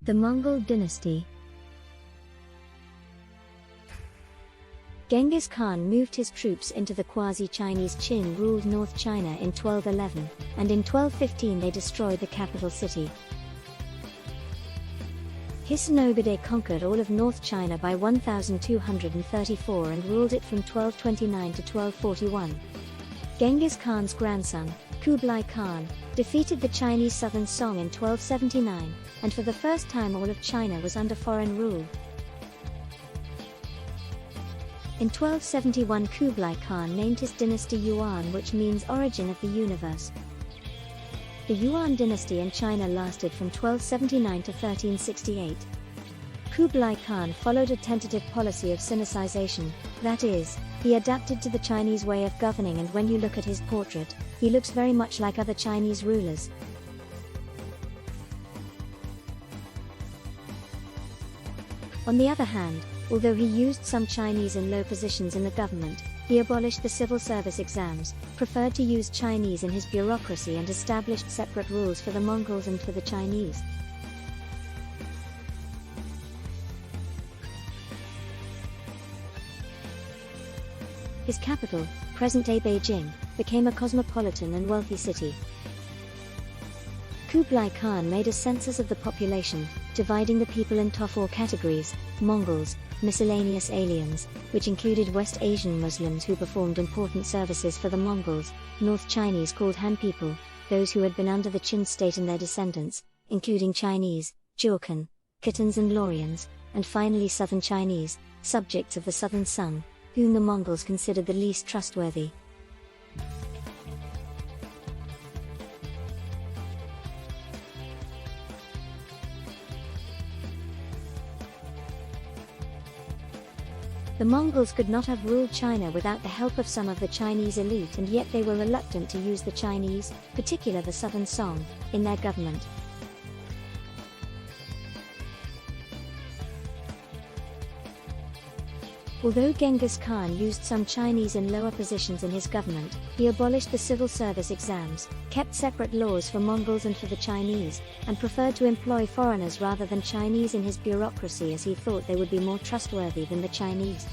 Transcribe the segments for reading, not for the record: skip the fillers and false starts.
The Mongol dynasty. Genghis Khan moved his troops into the quasi-Chinese Qin ruled North China in 1211, and in 1215 they destroyed the capital city. Hisson Ogodei conquered all of North China by 1234 and ruled it from 1229 to 1241. Genghis Khan's grandson, Kublai Khan, defeated the Chinese southern Song in 1279, and for the first time all of China was under foreign rule. In 1271 Kublai Khan named his dynasty Yuan, which means origin of the universe. The Yuan dynasty in China lasted from 1279 to 1368. Kublai Khan followed a tentative policy of Sinicization, that is, he adapted to the Chinese way of governing, and when you look at his portrait, he looks very much like other Chinese rulers. On the other hand, although he used some Chinese in low positions in the government, he abolished the civil service exams, preferred to use Chinese in his bureaucracy, and established separate rules for the Mongols and for the Chinese. His capital, present-day Beijing, became a cosmopolitan and wealthy city. Kublai Khan made a census of the population, dividing the people into 4 categories: Mongols, miscellaneous aliens, which included West Asian Muslims who performed important services for the Mongols, North Chinese called Han people, those who had been under the Qin state and their descendants, including Chinese, Jurchen, Khitans and Laurians, and finally Southern Chinese, subjects of the Southern Sung, whom the Mongols considered the least trustworthy. The Mongols could not have ruled China without the help of some of the Chinese elite, and yet they were reluctant to use the Chinese, particularly the Southern Song, in their government. Although Genghis Khan used some Chinese in lower positions in his government, he abolished the civil service exams, kept separate laws for Mongols and for the Chinese, and preferred to employ foreigners rather than Chinese in his bureaucracy, as he thought they would be more trustworthy than the Chinese.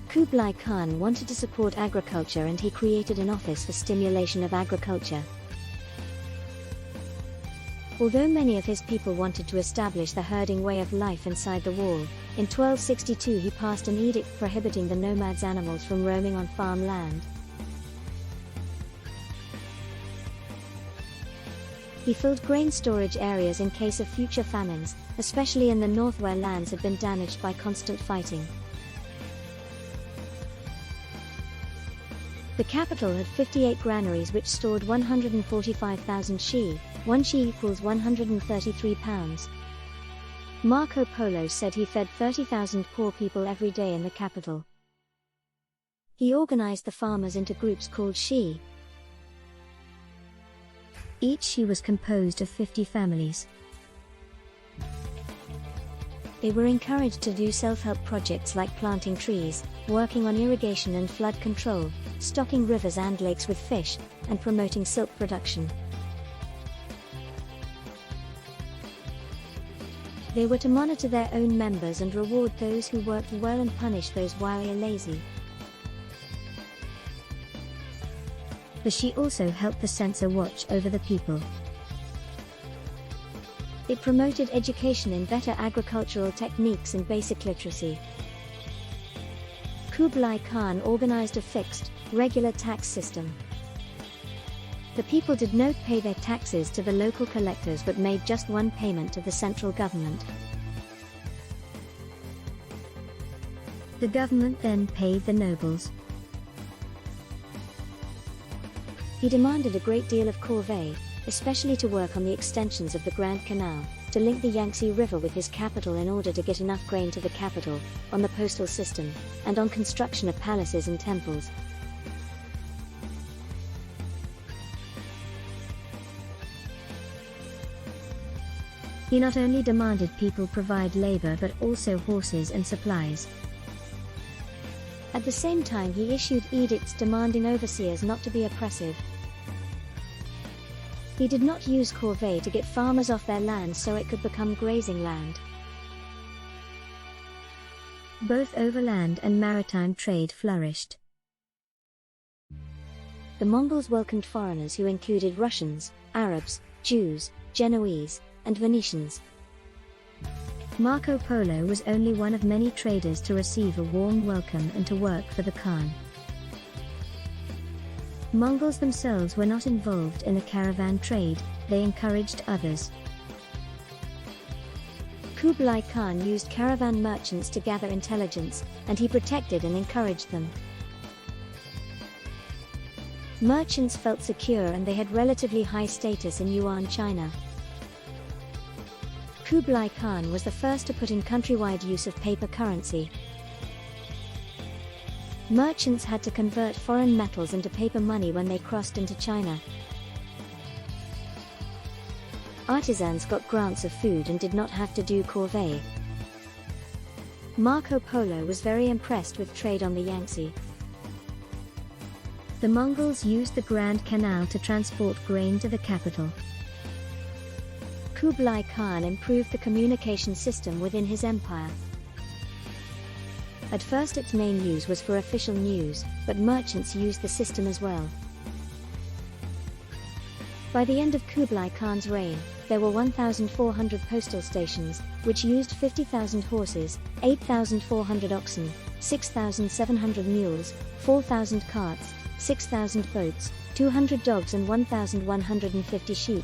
Kublai Khan wanted to support agriculture, and he created an office for stimulation of agriculture. Although many of his people wanted to establish the herding way of life inside the wall, in 1262 he passed an edict prohibiting the nomads' animals from roaming on farmland. He filled grain storage areas in case of future famines, especially in the north where lands had been damaged by constant fighting. The capital had 58 granaries which stored 145,000 shi. 1 shi equals 133 pounds. Marco Polo said he fed 30,000 poor people every day in the capital. He organized the farmers into groups called shi. Each shi was composed of 50 families. They were encouraged to do self-help projects like planting trees, working on irrigation and flood control, stocking rivers and lakes with fish, and promoting silk production. They were to monitor their own members and reward those who worked well and punish those who were lazy. The shi also helped the censor watch over the people. It promoted education in better agricultural techniques and basic literacy. Kublai Khan organized a fixed, regular tax system. The people did not pay their taxes to the local collectors but made just one payment to the central government. The government then paid the nobles. He demanded a great deal of corvée, especially to work on the extensions of the Grand Canal, to link the Yangtze River with his capital in order to get enough grain to the capital, on the postal system, and on construction of palaces and temples. He not only demanded people provide labor but also horses and supplies. At the same time, he issued edicts demanding overseers not to be oppressive. He did not use corvée to get farmers off their land so it could become grazing land. Both overland and maritime trade flourished. The Mongols welcomed foreigners who included Russians, Arabs, Jews, Genoese, and Venetians. Marco Polo was only one of many traders to receive a warm welcome and to work for the Khan. Mongols themselves were not involved in the caravan trade, they encouraged others. Kublai Khan used caravan merchants to gather intelligence, and he protected and encouraged them. Merchants felt secure and they had relatively high status in Yuan China. Kublai Khan was the first to put in countrywide use of paper currency. Merchants had to convert foreign metals into paper money when they crossed into China. Artisans got grants of food and did not have to do corvée. Marco Polo was very impressed with trade on the Yangtze. The Mongols used the Grand Canal to transport grain to the capital. Kublai Khan improved the communication system within his empire. At first its main use was for official news, but merchants used the system as well. By the end of Kublai Khan's reign, there were 1,400 postal stations, which used 50,000 horses, 8,400 oxen, 6,700 mules, 4,000 carts, 6,000 boats, 200 dogs and 1,150 sheep.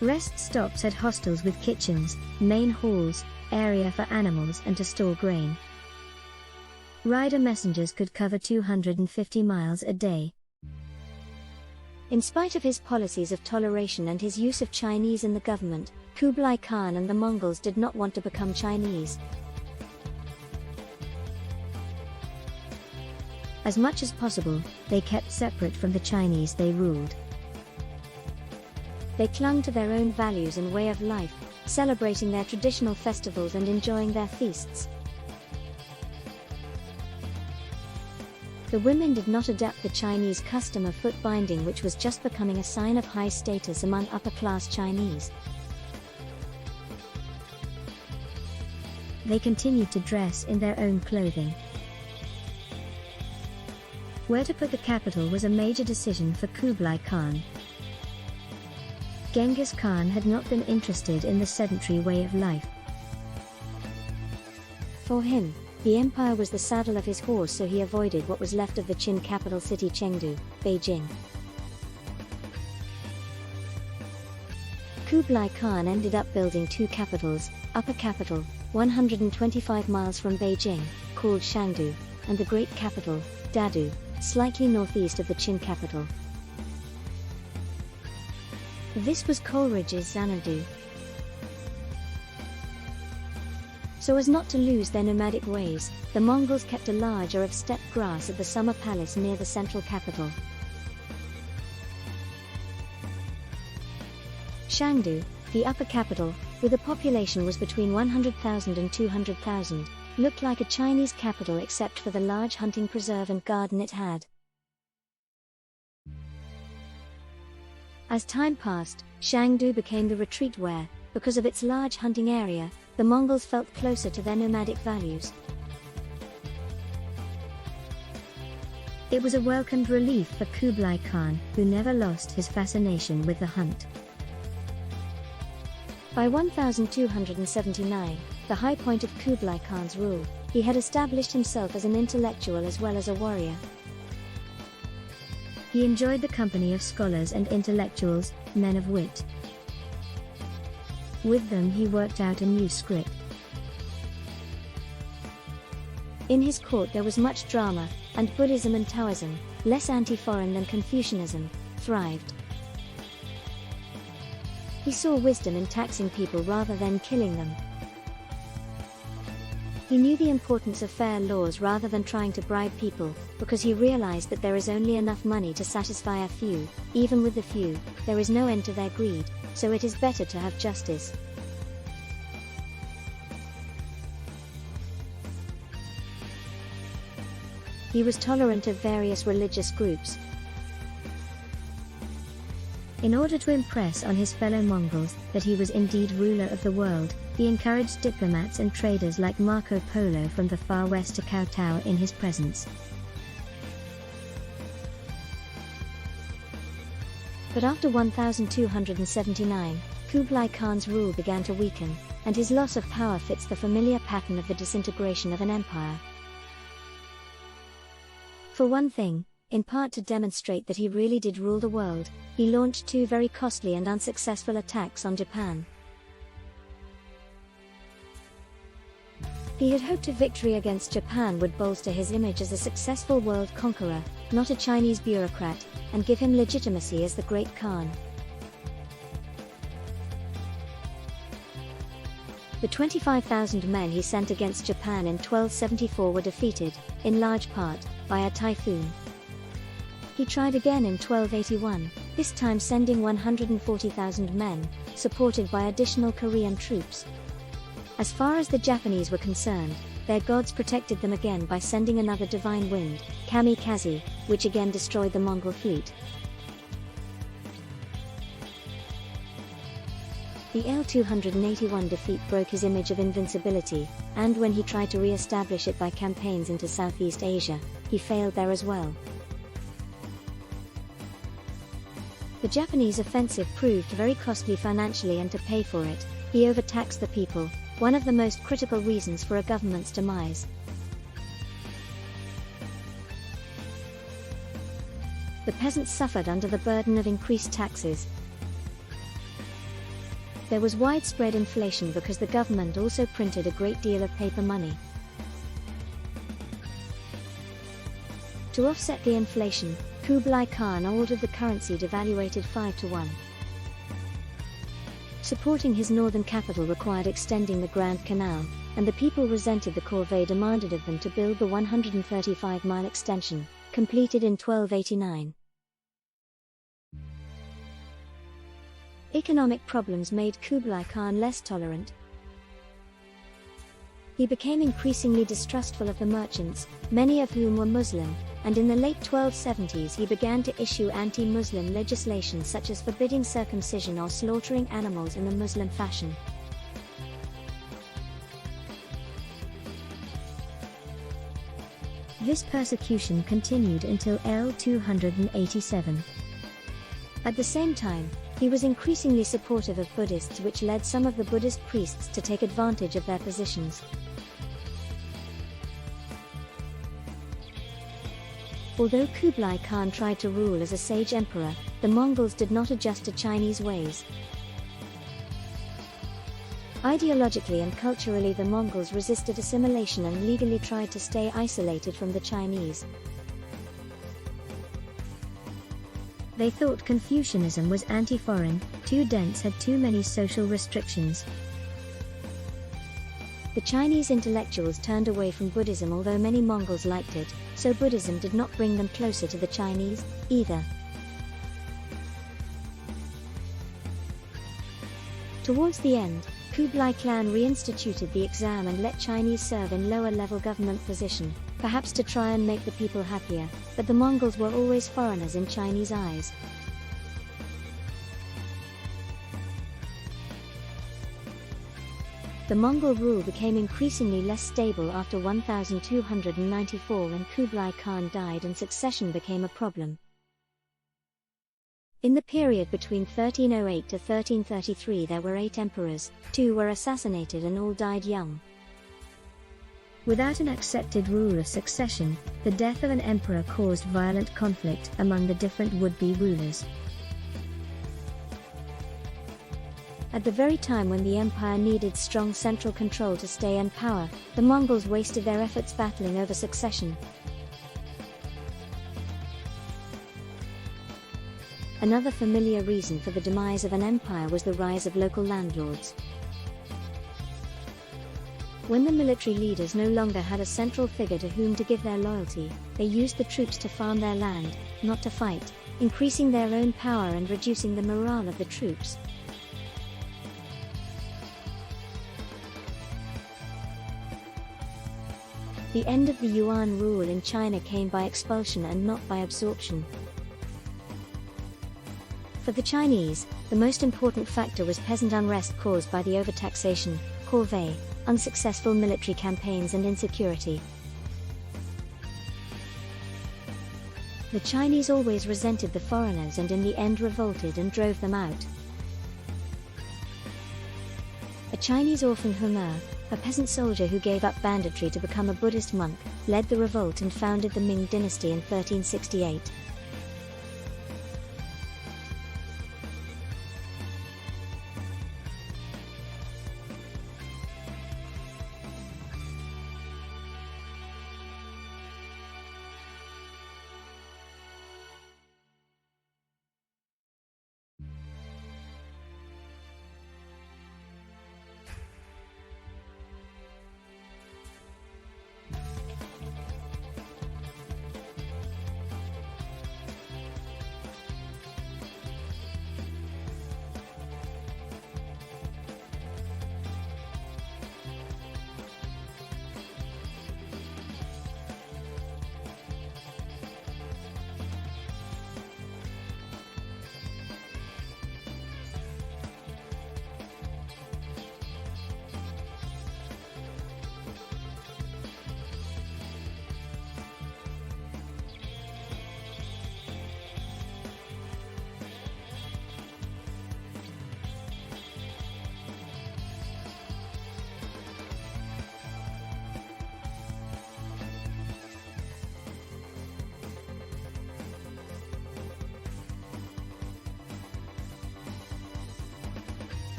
Rest stops had hostels with kitchens, main halls, area for animals and to store grain. Rider messengers could cover 250 miles a day. In spite of his policies of toleration and his use of Chinese in the government, Kublai Khan and the Mongols did not want to become Chinese. As much as possible, they kept separate from the Chinese they ruled. They clung to their own values and way of life, celebrating their traditional festivals and enjoying their feasts. The women did not adopt the Chinese custom of foot binding, which was just becoming a sign of high status among upper-class Chinese. They continued to dress in their own clothing. Where to put the capital was a major decision for Kublai Khan. Genghis Khan had not been interested in the sedentary way of life. For him, the empire was the saddle of his horse, so he avoided what was left of the Qin capital city Chengdu, Beijing. Kublai Khan ended up building two capitals, Upper Capital, 125 miles from Beijing, called Shangdu, and the Great Capital, Dadu, slightly northeast of the Qin capital. This was Coleridge's Xanadu. So as not to lose their nomadic ways, the Mongols kept a large area of steppe grass at the summer palace near the central capital. Shangdu, the upper capital, with a population was between 100,000 and 200,000, looked like a Chinese capital except for the large hunting preserve and garden it had. As time passed, Shangdu became the retreat where, because of its large hunting area, the Mongols felt closer to their nomadic values. It was a welcomed relief for Kublai Khan, who never lost his fascination with the hunt. By 1279, the high point of Kublai Khan's rule, he had established himself as an intellectual as well as a warrior. He enjoyed the company of scholars and intellectuals, men of wit. With them he worked out a new script. In his court there was much drama, and Buddhism and Taoism, less anti-foreign than Confucianism, thrived. He saw wisdom in taxing people rather than killing them. He knew the importance of fair laws rather than trying to bribe people, because he realized that there is only enough money to satisfy a few. Even with the few, there is no end to their greed, so it is better to have justice. he was tolerant of various religious groups. In order to impress on his fellow Mongols that he was indeed ruler of the world, he encouraged diplomats and traders like Marco Polo from the far west to kowtow in his presence. But after 1279, Kublai Khan's rule began to weaken, and his loss of power fits the familiar pattern of the disintegration of an empire. For one thing, in part to demonstrate that he really did rule the world, he launched two very costly and unsuccessful attacks on Japan. He had hoped a victory against Japan would bolster his image as a successful world conqueror, not a Chinese bureaucrat, and give him legitimacy as the Great Khan. The 25,000 men he sent against Japan in 1274 were defeated, in large part, by a typhoon. He tried again in 1281, this time sending 140,000 men, supported by additional Korean troops. As far as the Japanese were concerned, their gods protected them again by sending another divine wind, kamikaze, which again destroyed the Mongol fleet. The L-281 defeat broke his image of invincibility, and when he tried to re-establish it by campaigns into Southeast Asia, he failed there as well. The Japanese offensive proved very costly financially, and to pay for it, he overtaxed the people, one of the most critical reasons for a government's demise. The peasants suffered under the burden of increased taxes. There was widespread inflation because the government also printed a great deal of paper money. To offset the inflation, Kublai Khan ordered the currency devaluated 5-1. Supporting his northern capital required extending the Grand Canal, and the people resented the corvée demanded of them to build the 135-mile extension, completed in 1289. Economic problems made Kublai Khan less tolerant. He became increasingly distrustful of the merchants, many of whom were Muslim, and in the late 1270s he began to issue anti-Muslim legislation such as forbidding circumcision or slaughtering animals in the Muslim fashion. This persecution continued until L-287. At the same time, he was increasingly supportive of Buddhists, which led some of the Buddhist priests to take advantage of their positions. Although Kublai Khan tried to rule as a sage emperor, the Mongols did not adjust to Chinese ways. Ideologically and culturally, the Mongols resisted assimilation and legally tried to stay isolated from the Chinese. They thought Confucianism was anti-foreign, too dense, had too many social restrictions. The Chinese intellectuals turned away from Buddhism, although many Mongols liked it, so Buddhism did not bring them closer to the Chinese, either. Towards the end, Kublai Khan reinstituted the exam and let Chinese serve in lower-level government position, perhaps to try and make the people happier, but the Mongols were always foreigners in Chinese eyes. The Mongol rule became increasingly less stable after 1294 when Kublai Khan died and succession became a problem. In the period between 1308 to 1333 there were 8 emperors, 2 were assassinated and all died young. Without an accepted rule of succession, the death of an emperor caused violent conflict among the different would-be rulers. At the very time when the empire needed strong central control to stay in power, the Mongols wasted their efforts battling over succession. Another familiar reason for the demise of an empire was the rise of local landlords. When the military leaders no longer had a central figure to whom to give their loyalty, they used the troops to farm their land, not to fight, increasing their own power and reducing the morale of the troops. The end of the Yuan rule in China came by expulsion and not by absorption. For the Chinese, the most important factor was peasant unrest caused by the overtaxation, corvée, unsuccessful military campaigns and insecurity. The Chinese always resented the foreigners and in the end revolted and drove them out. A Chinese orphan Huma, a peasant soldier who gave up banditry to become a Buddhist monk, led the revolt and founded the Ming dynasty in 1368.